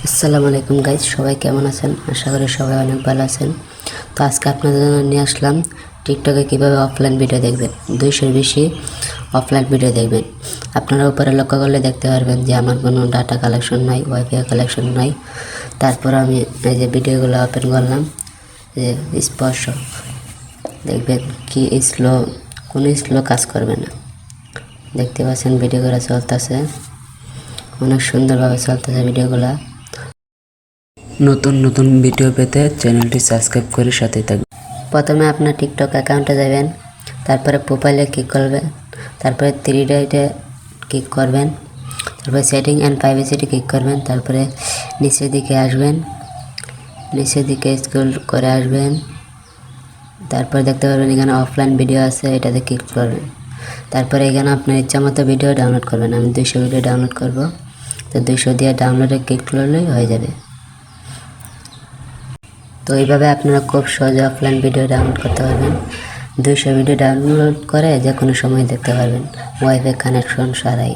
আসসালামু আলাইকুম গাইজ, সবাই কেমন আছেন? আশা করি সবাই অনেক ভালো আছেন। তো আজকে আপনাদের জন্য নিয়ে আসলাম টিকটকে কীভাবে অফলাইন ভিডিও দেখবেন। 200-এর বেশি অফলাইন ভিডিও দেখবেন। আপনারা উপরে লক্ষ্য করলে দেখতে পারবেন যে আমার কোনো ডাটা কালেকশন নাই, ওয়াইফাই কালেকশন নাই। তারপর আমি এই যে ভিডিওগুলো ওপেন করলাম, যে স্পর্শ দেখবেন কি কোনো স্লো কাজ করবে না। দেখতে পাচ্ছেন ভিডিওগুলো চলতেছে, অনেক সুন্দরভাবে চলতেছে ভিডিওগুলো। নতুন নতুন ভিডিও পেতে চ্যানেলটি সাবস্ক্রাইব করে সাথেই থাকবেন। প্রথমে আপনার টিকটক অ্যাকাউন্টে যাবেন, তারপরে প্রোফাইলে ক্লিক করবেন, তারপরে 3 ডটে ক্লিক করবেন, তারপরে সেটিং অ্যান্ড প্রাইভেসিতে ক্লিক করবেন, তারপরে নিচের দিকে আসবেন, নিচের দিকে স্ক্রল করে আসবেন। তারপর দেখতে পারবেন এখানে অফলাইন ভিডিও আছে, এটাতে ক্লিক করবেন। তারপরে এখানে আপনার ইচ্ছা মতো ভিডিও ডাউনলোড করবেন। আমি 200 ভিডিও ডাউনলোড করব, তো 200 দিয়ে ডাউনলোডে ক্লিক করলেই হয়ে যাবে। তো এইভাবে আপনারা খুব সহজে অফলাইন ভিডিও ডাউনলোড করতে পারবেন। 200 ভিডিও ডাউনলোড করে যে কোনো সময় দেখতে পারবেন, ওয়াইফাই কানেকশন ছাড়াই।